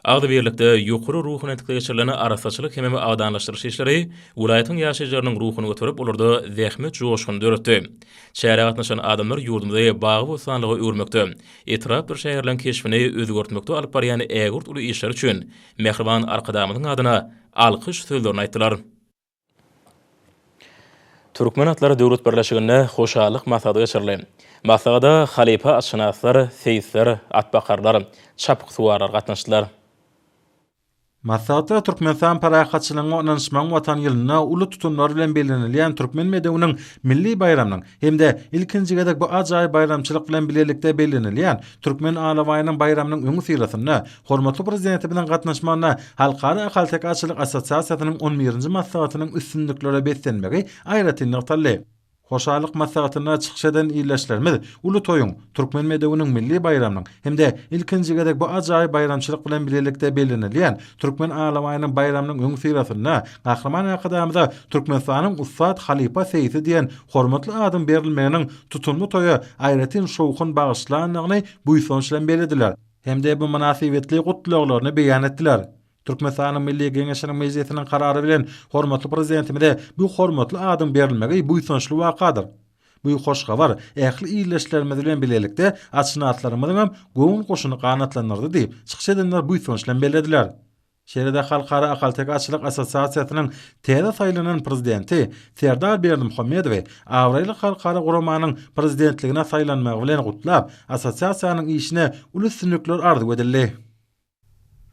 Agdybirlikde ýokary ruhany geçirilen arasaçylyk hem awadanlaşdyryş işleri vilayatyň ýaşaýjylarynyň ruhuny götürip olurda zähmet joşgyny döretdi. Şäherge gatnaşan adamlar ýurdumda bagy bosanlygy öwürmekde, etrap bir şäherleň keşfini özgörtmekde alyp barýan ägurt uly işler üçin mehriban arkadamynyň adyna alkyş sözlerini aýtdylar. Türkmen Atlary Döwlet Birleşiginde hoşallyk maksady geçirildi. Maksada halipa atşynaslar, seýisler, atbakarlar, çapyk suwarar gatnaşdylar.
Maksatda Türkmenistan parahatçylygyň onanşmaň watan ýylyna uly tutumlar bilen bellenilýän Türkmen medewiňiň milli bayramynyň hemde ilkinji gedek bu ajaýyp bayramçylyk bilen bilelikde bellenilýän Türkmen alawaýynyň bayramynyň öňü sirasyny hormatly prezidenti bilen gatnaşmagyna Halkara Haltakaçylyk Assosiasiýasynyň 11-nji maslahatynyň üstünlikleri beslenmegi aýratyn ýagtally. Hoşallyk maslahatyna çykyş eden ýerleşlerimiz uly toýuň Türkmen medewiňiň milli bayramynyň hemde ilkinji gedek bu ajaýyp bayramçylyk bilen bilelikde bellenilýän Türkmen alawaýynyň bayramynyň öňü sirasyna gahrman akadamyda Türkmenistanyň Ustad Halipa Seýisi diýen hormatly adam berilmeginiň tutumly toýa aýratyn şowkun bagyşlanyny bu ýyson bilen belediler. Hemde bu münasibetli gutlaklaryny beýan etdiler. Türkmenistanyň Milli Geňeşiniň mejlisiniň karary bilen hormatly prezidentimize bu hormatly adam berilmegi bu ýysançly wakadyr. Bu hoş habar ähli ýerleşlerimiz bilen bilelikde atşynatlarymyzyň hem goňun goşuny ganatlanyrdy diýip çykyş edenler bu ýysançly bilen belediler. Şeýle-de Halkara Haltakaçylyk Assosiasiýasynyň täze saýlanan prezidenti Serdar Berdimuhammedow Awraýly Halkara Guramanyň prezidentligine saýlanmagy bilen gutlap assosiasiýanyň işine uly üstünlikler ardy edildi.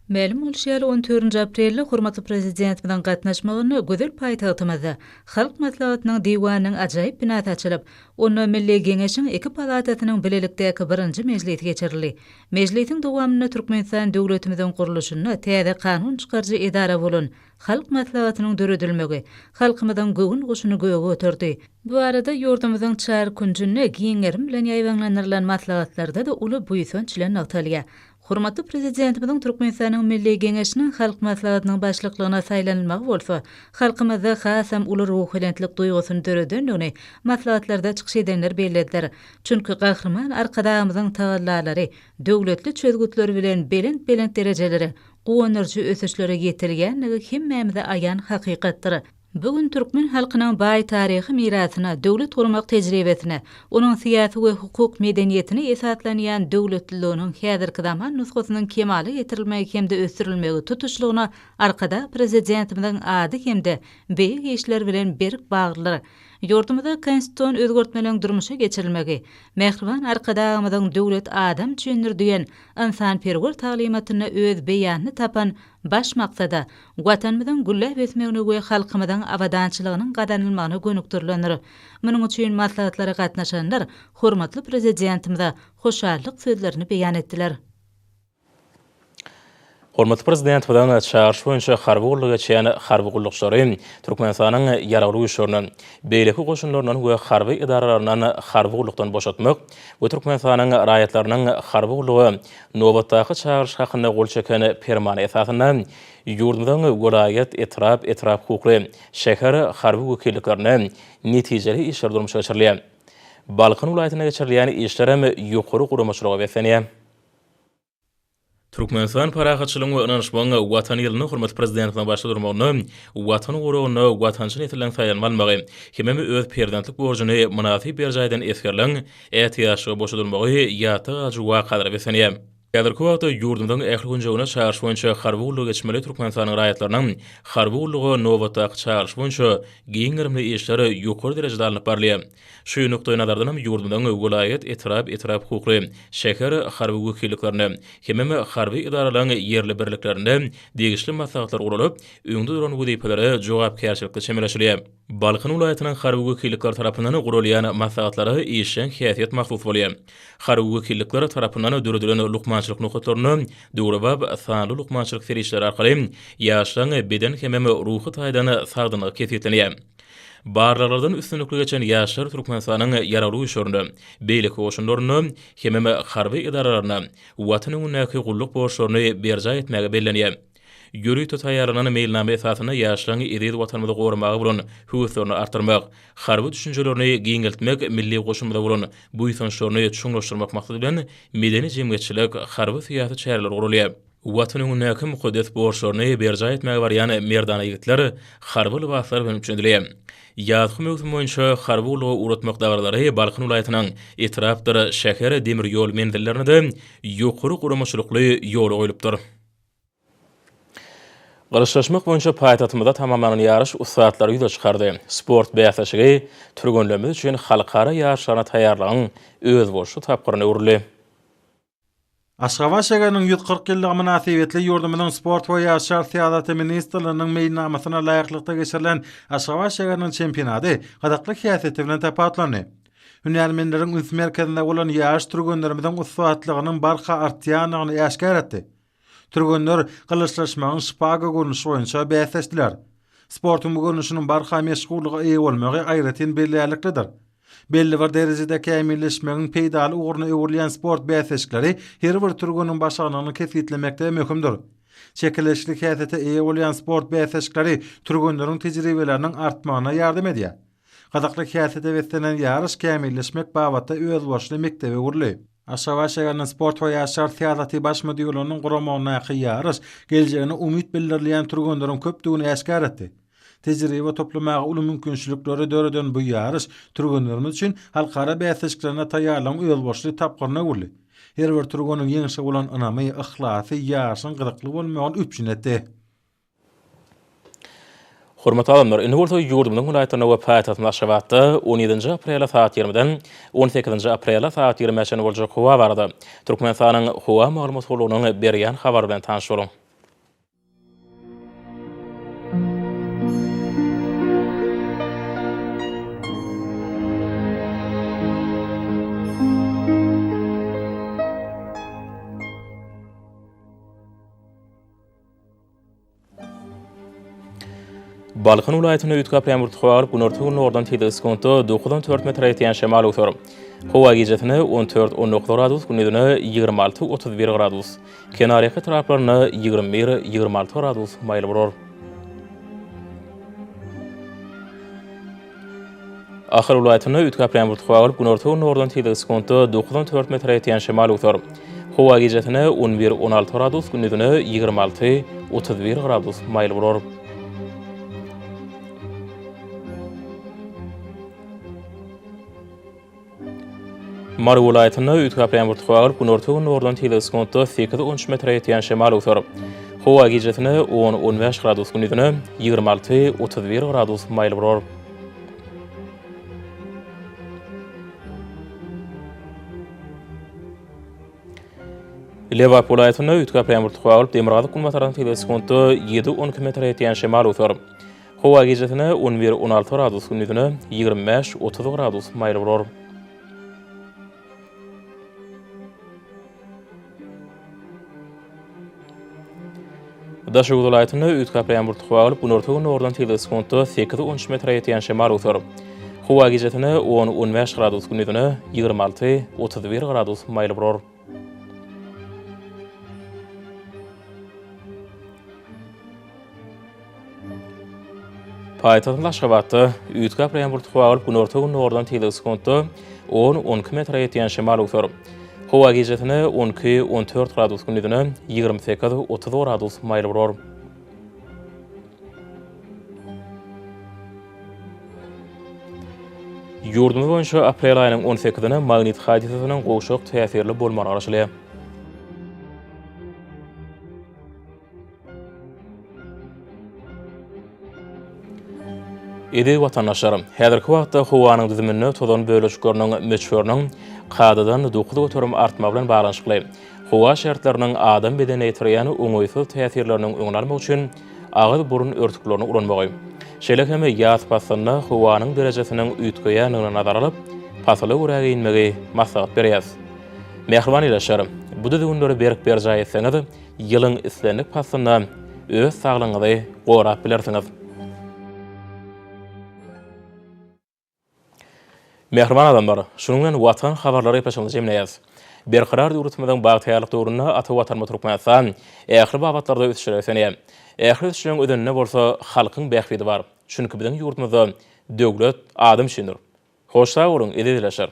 Ma'lum bolýar 14 aprelde hormatly prezident bilen gatnaşmagyny gözel paýtagtymyzda Halk maslahatynyň diwanynyň ajaýyp binasy açylyp, onu Milli Geňeşiň iki palatasynyň bilelikdäki birinji mejlisi geçirildi. Mejlisiň dowamyny Türkmenistan döwletimiziň guruluşyna täze kanun çykarjy edara bolan Halk maslahatynyň döredilmegi halkymyzyň göwün goşuny göğe götürdi. Bu arada ýurdumyzyň çar kunjyny giňerim bilen ýaýwanlanýan maslahatlarda da uly buýsan çilen ýagtalýa. Hormatly prezidentimiň Türkmenistanyň Milli Geňeşiniň halk maslahatynyň başlyklygyna saýlanylmagy bolsa, halkymyzda hasam uly ruh bilentlik duýgusyny döredendigini maslahatlarda çykyş edenler bellediler. Çünki gahrman arkadamyzyň taýlanlary döwletli çözgütleri bilen belent derejelere, goňarjy ösüşlere ýetilýänligi hemmemize aýan hakykatdyr. Bugün Türkmen halkynyň baý taryhy mirasyna, döwlet gurmak tejribesine, onuň syýasy we hukuk medeniyetine esaslanýan döwletliginiň häzirki zaman nusgasynyň kemaly getirilmegi hemde ösdürilmegi tutuşlugyna arkada prezidentimiň ady hemde beýik işler bilen berik bagly. Ýurdumyzda konstitusiýony özgertmeliň durmuşa geçirilmegi, mehriban arkadagymyzyň döwlet adam üçindir diýen insanperwer taglimatyna öz beýanyny tapan baş maksada watanymyzyň güllep ösmegine we halkymyzyň awadançylygynyň gadanylmagyna gönükdirlenir. Munyň üçin maslahatlara gatnaşanlar hormatly prezidentimize hoşallyk sözlerini beýan etdiler.
Hormatly prezident bilen çağırış boýunça harby gullyga çeýen harby gullukçylary Türkmenistanyň ýaragly güýçlerinden, beýleki goşunlarynyň we harby idaralarynyň harby gullukdan boşatmak we Türkmenistanyň raýatlarynyň harby gullugy nobatdaky çağırış hakynda gol çeken permane esasynda ýurdumyzyň welaýet etrap hukukly şäher harby wekilliklerini netijeli işler durmuşa geçirilýär. Balkan welaýatyna geçirilýän işler hem ýokary guramaçylyga besenýär. Türkmenistan parahatçylygyň we ynanşmagyň watan ýylyny hormatly prezidentiň başda durmagyny, watan gurugyny watançylyk etilen saýalmagy, hemem öz prezidentlik borjuny munasip berjaýdan eskerleň, ätiýaşy boşa durmagy ýata ajwa kadar besenýär. Häzirki wagtda ýurdumyň ähli günjegine çağırış boýunça harby gullygy geçmeli Türkmenistanyň raýatlarynyň harby gullygy nowatdaky çağırış boýunça giňirimli işleri ýokary derejede alınıp barlýar. Şu nukdaý nazardan hem ýurdumyň welaýet etrap hukukly şäher harby wekilliklerini hemem harby idaralaryň ýerli birliklerinde degişli maslahatlar guralyp, öňde duran wezipelere jogapkärçilikde çemeleşilýär. Balkan welaýatynyň harby wekillikleri tarapyndan gurulýan maslahatlary işen häsiýet mahsus bolýar. Harby wekillikleri tarapyndan düredilen lukmançylyk nukatlaryny döwrebab sanly lukmançylyk serişleri arkaly ýaşlaryň beden hemem ruhy taýdany sagdynyk kesiplenýär. Barlarlardan üstünlükli geçen ýaşlar Türkmenistanyň ýaragly güýçlerinde, beýleki goşunlaryny hemem harby idaralaryna watanyň näki gulluk borçlaryny berja etmäge bellenýär. Ýöri tutaýarlanan meýilname esasyna ýaşlaryň edil watanymyzy goramagy bilen hüwürlerini artyrmak, harby düşünjelerini giňeltmek, milli goşunmada bolan bu ýysançlaryny çuňlaşdyrmak maksady bilen medeni jemgyýetçilik harby syýasy çäreleri gurulýar. Watanyň näki muqaddas borçlaryny berja etmäge barýan merdana ýigitler harby libaslar bilen üçindiler. Ýazgy mövsüm boýunça harby gullygy uratmak dawarlary Balkan welaýatynyň etrapdyr şäher demir ýol mendillerini de ýokary guramaçylykly ýola goýulypdyr. Garşlaşmak boýunça paýtatymyzda tamamlanan ýarış usatlary ýüze çykardy. Sport bäýaşygy türgünlemez üçin halkara ýarışlaryna taýýarlagyň öz boşu tapgyryny urly.
Aşgabat şäheriniň 140 ýyllygy münasibetli ýurdumynyň sport we ýaşar syýasaty ministrliginiň meýnamasyna laýyklykda geçirilen Aşgabat şäheriniň çempionaty gadakly häsiýeti bilen tapatlandy. Hünärmenleriň üns merkezinde bolan ýaş türgünlerimiziň usatlygynyň barha artýanyny ýaşkar etdi. Türgünler gylyçlaşmagyň şpaga görnüşi boýunça bäsleşdiler. Sportyň bu görnüşiniň barha meşgullygy eýe bolmagy aýratyn belliliklidir. Belli bir derejede kämilleşmegiň peýdaly ugruna öwürleýän sport bäsleşikleri her bir türgüniň başlygyny kesitlemekde möhümdir. Çekilişlik häsiýete eýe bolýan sport bäsleşikleri türgünleriň tejribeleriniň artmagyna ýardam edýär. Gadakly häsiýete beslenen ýarış kämilleşmek babatda öz boşly mektebe gurly. Aşgabat şäheriniň sport we ýaşar syýasaty baş müdürlüğiniň guramagyna ýarış geljegine umyt bildirýän türgünleriň köpdigini ýaşkar etdi. Tejribe toplamagy uly mümkinçilikleri döreden bu ýarış türgünlerimiz üçin halkara bäsleşiklerine taýýarlanan öz boşly tapgyryna gurly. Her bir türgüniň ýeňişe bolan ynamy, ihlasy, ýaşyň gydykly bolmagyny üpçün etdi.
Hormatly adamlar, indi bolsa ýurdumyň welaýatyna we paýtatymyň Aşgabatda 17 aprel saat 20-den 18 aprel saat 20-çe boljak howa barada. Türkmenistanyň howa maglumat bolunyň berýän habar bilen tanışyryň. Balkan welaýatyna ütkap ýağmur tuharyp günorta ordan tedis konto 9-4 metr ýetýän şemal öter. Howa gecesine 14-19 gradus, gündüzine 26-31 gradus. Kenaryaky taraplaryna 21-26 gradus maýly bolar. Ahir welaýatyna ütkap ýağmur tuharyp günorta ordan tedis konto 9-4 metr ýetýän şemal öter. Howa gecesine 11-16 gradus, gündüzine 26-31 gradus maýly bolar. Mary vilayatyna ütkapyan burtqagyl günortagyň ordan teleskopda 8-13 metre ýeten şemal utar. Howa gijetine 10-15 gradus gündüzüne 26-31 gradus maýl bolar. Lewap vilayatyna ütkapyan burtqagyl Demirgazyk günmataran teleskopda 7-12 metre ýeten şemal utar. Howa gijetine 11-16 gradus gündüzüne 25-30 gradus maýl bolar. Daşy vilayatyna ütkapyan burtqagyl günortagyň ordan teleskopda 8-13 metre ýeten şemal utar. Howa gijetine 10-15 gradus gündüzüne 26-31 gradus maýl bolar. Paýtagyň Aşgabatda ütkapyan burtqagyl günortagyň ordan teleskopda 10-12 metre ýeten şemal utar. Howa gijetine 12-14 gradus gündüzüne 28-30 gradus maýl bolar. Ýurdumyz boýunça aprel aýynyň 18-ine magnit hadisasynyň goşak täsirli bolmany araşdyrýar. Edi watandaşlarym, häzirki wagtda howanyň düzümine tozan bölüşgörüniň meçhörüniň qadadan dokudy götürüm artma bilen baglanyşykly. Howa şertleriniň adam bedene ýetirýän oňoýsuz täsirleriniň öňlenme üçin agyz burun örtüklerini ulanmagy. Şeýle hem ýaz pasyna howanyň derejesiniň üýtgeýäniňe nazar alyp, pasyly uräge inmegi maslahat berýär. Mehriban ýaşarym, bu düzgünleri berip berjäy etseňiz, ýylyň islenlik pasyna öz saglygyňyzy gorap bilersiňiz. Mehriban adamlar, şunun bilen watan habarlary ýapaşyňyzy jemleýäs. Berqarar ýurtmadan bagtýarlyk döwründe ata watan turkmansan, ähli babatlarda ösüşýär. Ähli ösüşüň ödenine bolsa halkyň bähbidi bar. Çünki biziň ýurtmyzda döwlet adam şindir. Hoş sag bolun, edilýär.